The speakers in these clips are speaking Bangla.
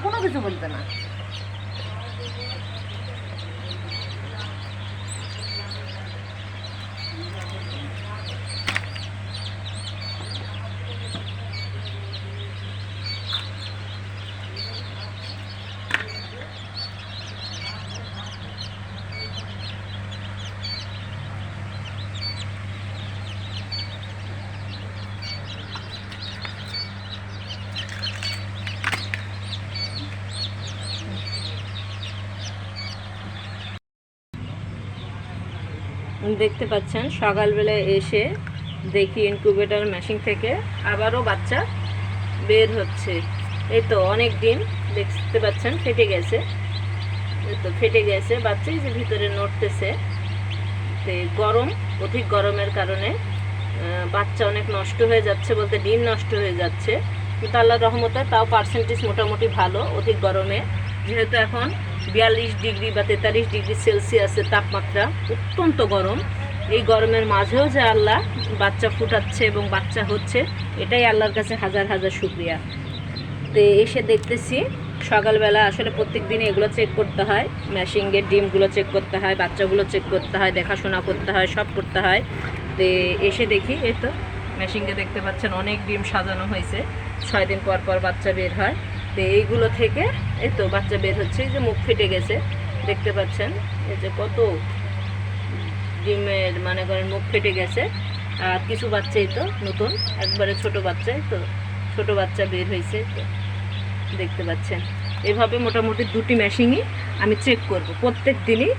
কোনো কিছু বলবে না। দেখতে পাচ্ছেন সকালবেলায় এসে দেখি ইনকিউবেটর মেশিন থেকে আবারও বাচ্চা বের হচ্ছে। এই তো অনেক দিন দেখতে পাচ্ছেন ফেটে গেছে, এই তো ফেটে গেছে বাচ্চা, এই যে ভিতরে নড়তেছে। তো গরম, অধিক গরমের কারণে বাচ্চা অনেক নষ্ট হয়ে যাচ্ছে, বলতে ডিম নষ্ট হয়ে যাচ্ছে। কিন্তু আল্লাহর রহমতে তাও পার্সেন্টেজ মোটামুটি ভালো। অধিক গরমে যেহেতু এখন 42 ডিগ্রি বা 43 ডিগ্রি সেলসিয়াসের তাপমাত্রা, অত্যন্ত গরম। এই গরমের মাঝেও যে আল্লাহ বাচ্চা ফুটাচ্ছে এবং বাচ্চা হচ্ছে, এটাই আল্লাহর কাছে হাজার হাজার শুকরিয়া। তো এসে দেখতেছি সকালবেলা আসলে প্রত্যেক দিনই এগুলো চেক করতে হয়, ম্যাশিংয়ের ডিমগুলো চেক করতে হয়, বাচ্চাগুলো চেক করতে হয়, দেখাশোনা করতে হয়, সব করতে হয়। তো এসে দেখি এই তো ম্যাশিংয়ে দেখতে পাচ্ছেন অনেক ডিম সাজানো হয়েছে, 6 দিন পর পর বাচ্চা বের হয়। তো এইগুলো থেকে এই তো বাচ্চা বের হচ্ছে। এই যে মুখ ফেটে গেছে দেখতে পাচ্ছেন, এই যে কত ডিমের মানে করেন মুখ ফেটে গেছে। আর কিছু বাচ্চাই তো নতুন একবারে ছোট বাচ্চাই তো, ছোট বাচ্চা বের হয়েছে তো দেখতে পাচ্ছেন। এভাবে মোটামুটি 2টি মেশিনই আমি চেক করব প্রত্যেক দিনই।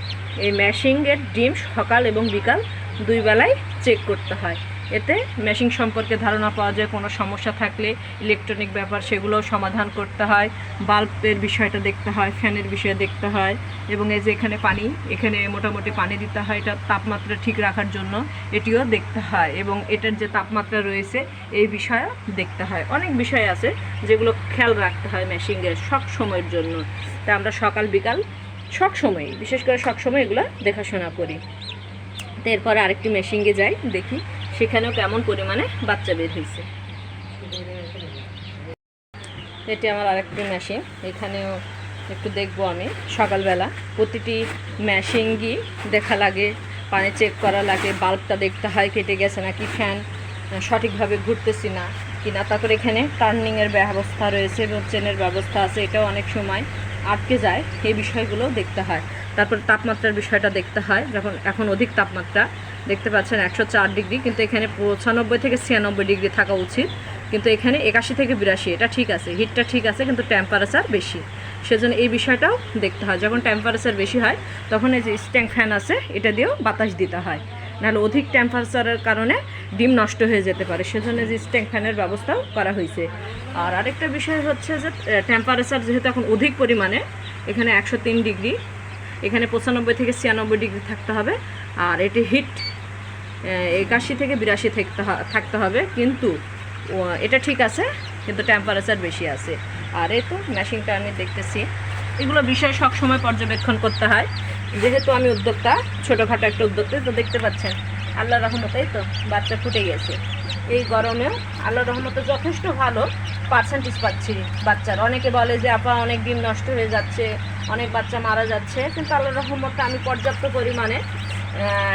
এই মেশিনের ডিম সকাল এবং বিকাল 2 বেলায় চেক করতে হয়। এতে মেশিন সম্পর্কে ধারণা পাওয়া যায়, কোনো সমস্যা থাকলে ইলেকট্রনিক ব্যাপার সেগুলোও সমাধান করতে হয়, বাল্বের বিষয়টা দেখতে হয়, ফ্যানের বিষয় দেখতে হয়। এবং এই যে এখানে পানি, এখানে মোটামুটি পানি দিতে হয়, এটা তাপমাত্রা ঠিক রাখার জন্য এটিও দেখতে হয়। এবং এটার যে তাপমাত্রা রয়েছে এই বিষয়ে দেখতে হয়। অনেক বিষয় আছে যেগুলো খেয়াল রাখতে হয় মেশিনের সব সময়ের জন্য। তা আমরা সকাল বিকাল সব সময়, বিশেষ করে সব সময় এগুলো দেখাশোনা করি। তো এরপরে আরেকটি মেশিনে যাই, দেখি সেখানেও কেমন পরিমাণে বাচ্চা বের হয়েছে। এটি আমার আরেকটি মেশিন, এখানেও একটু দেখবো আমি সকালবেলা। প্রতিটি মেশিনই দেখা লাগে, পানি চেক করা লাগে, বাল্বটা দেখতে হয় কেটে গেছে নাকি, ফ্যান সঠিকভাবে ঘুরতেছি না কিনা। তারপরে এখানে টার্নিংয়ের ব্যবস্থা রয়েছে এবং চেনের ব্যবস্থা আছে, এটাও অনেক সময় আটকে যায়, এই বিষয়গুলো দেখতে হয়। তারপর তাপমাত্রার বিষয়টা দেখতে হয়। যখন এখন অধিক তাপমাত্রা দেখতে পাচ্ছেন 104 ডিগ্রি, কিন্তু এখানে 95 থেকে 96 ডিগ্রি থাকা উচিত, কিন্তু এখানে 81 থেকে 82, এটা ঠিক আছে, হিটটা ঠিক আছে, কিন্তু টেম্পারেচার বেশি। সেজন্য এই বিষয়টাও দেখতে হয়। যখন টেম্পারেচার বেশি হয় তখন এই যে স্ট্যান্ড ফ্যান আছে এটা দিয়েও বাতাস দিতে হয়, নাহলে অধিক টেম্পারেচারের কারণে ডিম নষ্ট হয়ে যেতে পারে। সেজন্য যে স্ট্যান্ড ফ্যানের ব্যবস্থাও করা হয়েছে। আর আরেকটা বিষয় হচ্ছে যে টেম্পারেচার যেহেতু এখন অধিক পরিমাণে, এখানে 103 ডিগ্রি, এখানে 95 থেকে 96 ডিগ্রি থাকতে হবে। আর এটি হিট 81 থেকে 82 থাকতে হবে, কিন্তু এটা ঠিক আছে, কিন্তু টেম্পারেচার বেশি আছে। আর এই তো মেশিনটা আমি দেখতেছি, এগুলো বিষয় সব সময় পর্যবেক্ষণ করতে হয়। যেহেতু আমি উদ্যোক্তা, ছোটোখাটো একটা উদ্যোক্তা, তো দেখতে পাচ্ছেন আল্লাহর রহমতেই তো বাচ্চা ফুটে গেছে। এই গরমেও আল্লাহর রহমতে যথেষ্ট ভালো পার্সেন্টেজ পাচ্ছি বাচ্চার। অনেকে বলে যে আপা অনেক ডিম নষ্ট হয়ে যাচ্ছে, অনেক বাচ্চা মারা যাচ্ছে, কিন্তু আল্লাহর রহমতে আমি পর্যাপ্ত পরিমাণে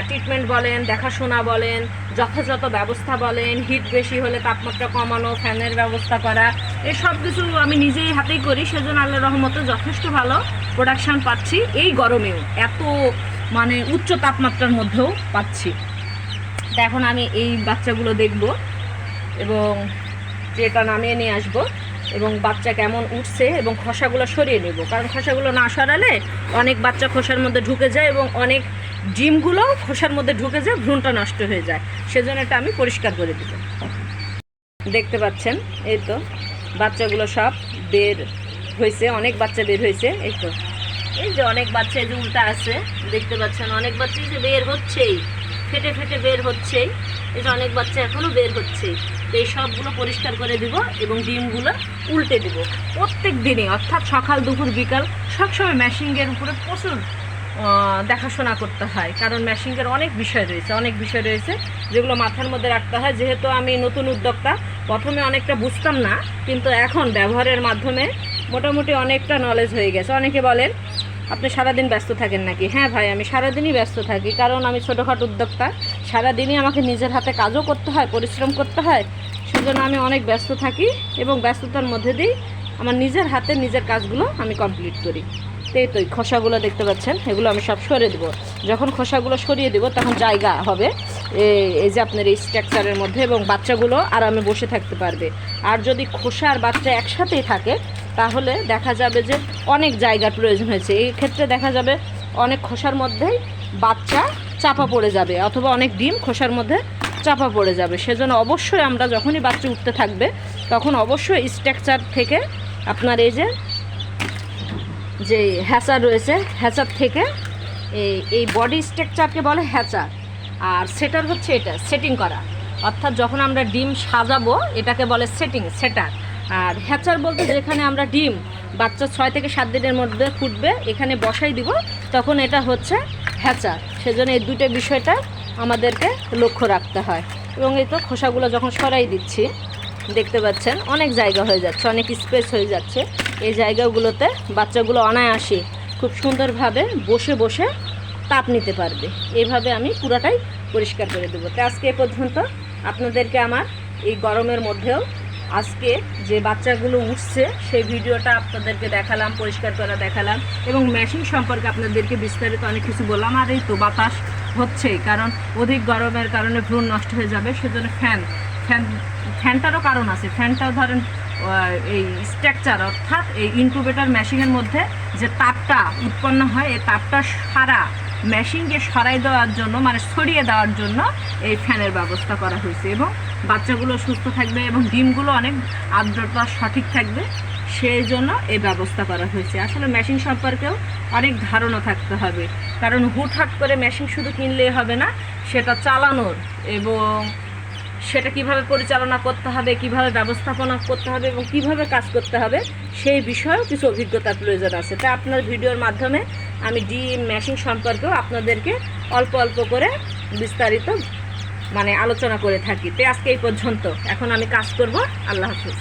ট্রিটমেন্ট বলেন, দেখাশোনা বলেন, যথাযথ ব্যবস্থা বলেন, হিট বেশি হলে তাপমাত্রা কমানো, ফ্যানের ব্যবস্থা করা, এই সব কিছু আমি নিজেই হাতেই করি। সেজন্য আল্লাহর রহমতে যথেষ্ট ভালো প্রোডাকশান পাচ্ছি। এই গরমেও এত মানে উচ্চ তাপমাত্রার মধ্যেও পাচ্ছি। তা এখন আমি এই বাচ্চাগুলো দেখব এবং যেটা নামিয়ে নিয়ে আসব এবং বাচ্চা কেমন উঠছে এবং খোসাগুলো সরিয়ে নেব, কারণ খোসাগুলো না সরালে অনেক বাচ্চা খোসার মধ্যে ঢুকে যায় এবং অনেক ডিমগুলো খোসার মধ্যে ঢুকে যায়, ভ্রূণটা নষ্ট হয়ে যায়। সেজন্য এটা আমি পরিষ্কার করে দেব। দেখতে পাচ্ছেন এই তো বাচ্চাগুলো সব বের হয়েছে, অনেক বাচ্চা বের হয়েছে। এই তো এই যে অনেক বাচ্চা এই যে উল্টা আছে, দেখতে পাচ্ছেন অনেক বাচ্চা যে বের হচ্ছেই, ফেটে ফেটে বের হচ্ছেই। এই যে অনেক বাচ্চা এখনও বের হচ্ছেই। তো এই সবগুলো পরিষ্কার করে দিব এবং ডিমগুলো উল্টে দিব প্রত্যেক দিনই, অর্থাৎ সকাল দুপুর বিকাল সবসময় মেশিনের উপরে প্রচুর দেখাশোনা করতে হয়। কারণ মেশিনের অনেক বিষয় রয়েছে যেগুলো মাথার মধ্যে রাখতে হয়। যেহেতু আমি নতুন উদ্যোক্তা, প্রথমে অনেকটা বুঝতাম না, কিন্তু এখন ব্যবহারের মাধ্যমে মোটামুটি অনেকটা নলেজ হয়ে গেছে। অনেকে বলেন আপনি সারাদিন ব্যস্ত থাকেন নাকি? হ্যাঁ ভাই, আমি সারাদিনই ব্যস্ত থাকি, কারণ আমি ছোটোখাটো উদ্যোক্তা। সারাদিনই আমাকে নিজের হাতে কাজও করতে হয়, পরিশ্রম করতে হয়, সেজন্য আমি অনেক ব্যস্ত থাকি এবং ব্যস্ততার মধ্যে দিয়েই আমার নিজের হাতে নিজের কাজগুলো আমি কমপ্লিট করি। তো এই খোসাগুলো দেখতে পাচ্ছেন, এগুলো আমি সব সরিয়ে দেবো। যখন খোসাগুলো সরিয়ে দেবো তখন জায়গা হবে এই যে আপনার এই স্ট্রাকচারের মধ্যে, এবং বাচ্চাগুলো আরামে বসে থাকতে পারবে। আর যদি খোসা আর বাচ্চা একসাথেই থাকে তাহলে দেখা যাবে যে অনেক জায়গার প্রয়োজন হয়েছে। এই ক্ষেত্রে দেখা যাবে অনেক খোসার মধ্যেই বাচ্চা চাপা পড়ে যাবে, অথবা অনেক ডিম খোসার মধ্যে চাপা পড়ে যাবে। সেজন্য অবশ্যই আমরা যখনই বাচ্চা উঠতে থাকবে তখন অবশ্যই স্ট্রাকচার থেকে আপনার এই যে হ্যাচার রয়েছে, হ্যাচার থেকে এই বডি স্ট্রাকচারকে বলে হ্যাচার, আর সেটার হচ্ছে এটা সেটিং করা। অর্থাৎ যখন আমরা ডিম সাজাবো এটাকে বলে সেটার। আর হ্যাচার বলতে যেখানে আমরা ডিম বাচ্চা 6 থেকে 7 দিনের মধ্যে ফুটবে এখানে বসাই দিব, তখন এটা হচ্ছে হ্যাচার। সেজন্য এই দুটো বিষয়টা আমাদেরকে লক্ষ্য রাখতে হয়। এবং এই তো খোসাগুলো যখন সরাই দিচ্ছি দেখতে পাচ্ছেন অনেক জায়গা হয়ে যাচ্ছে, অনেক স্পেস হয়ে যাচ্ছে। এই জায়গাগুলোতে বাচ্চাগুলো অনায়াসে খুব সুন্দরভাবে বসে বসে তাপ নিতে পারবে। এইভাবে আমি পুরাটাই পরিষ্কার করে দেবো। তো আজকে এ পর্যন্ত আপনাদেরকে আমার এই গরমের মধ্যেও আজকে যে বাচ্চাগুলো উঠছে সেই ভিডিওটা আপনাদেরকে দেখালাম, পরিষ্কার করা দেখালাম, এবং মেশিন সম্পর্কে আপনাদেরকে বিস্তারিত অনেক কিছু বললাম। আর এই তো বাতাস হচ্ছেই, কারণ অধিক গরমের কারণে ভ্রূণ নষ্ট হয়ে যাবে, সেজন্য ফ্যানটারও কারণ আছে। ফ্যানটাও ধরেন এই স্ট্রাকচার অর্থাৎ এই ইনকিউবেটর মেশিনের মধ্যে যে তাপটা উৎপন্ন হয় এই তাপটা সারা মেশিনকে সরাই দেওয়ার জন্য, মানে ছড়িয়ে দেওয়ার জন্য এই ফ্যানের ব্যবস্থা করা হয়েছে। এবং বাচ্চাগুলো সুস্থ থাকবে এবং ডিমগুলো অনেক আর্দ্রতা সঠিক থাকবে, সেই জন্য এই ব্যবস্থা করা হয়েছে। আসলে মেশিন সম্পর্কেও অনেক ধারণা থাকতে হবে, কারণ হুটহাট করে মেশিন শুধু কিনলেই হবে না, সেটা চালানোর এবং সেটা কিভাবে পরিচালনা করতে হবে, কিভাবে ব্যবস্থাপনা করতে হবে এবং কিভাবে কাজ করতে হবে সেই বিষয়েও কিছু অভিজ্ঞতার প্রয়োজন আছে। তা আপনার ভিডিওর মাধ্যমে আমি ডিম মেশিন সম্পর্কেও আপনাদেরকে অল্প অল্প করে বিস্তারিত আলোচনা করে থাকি। তো আজকে এই পর্যন্ত, এখন আমি কাজ করব। আল্লাহ হাফিজ।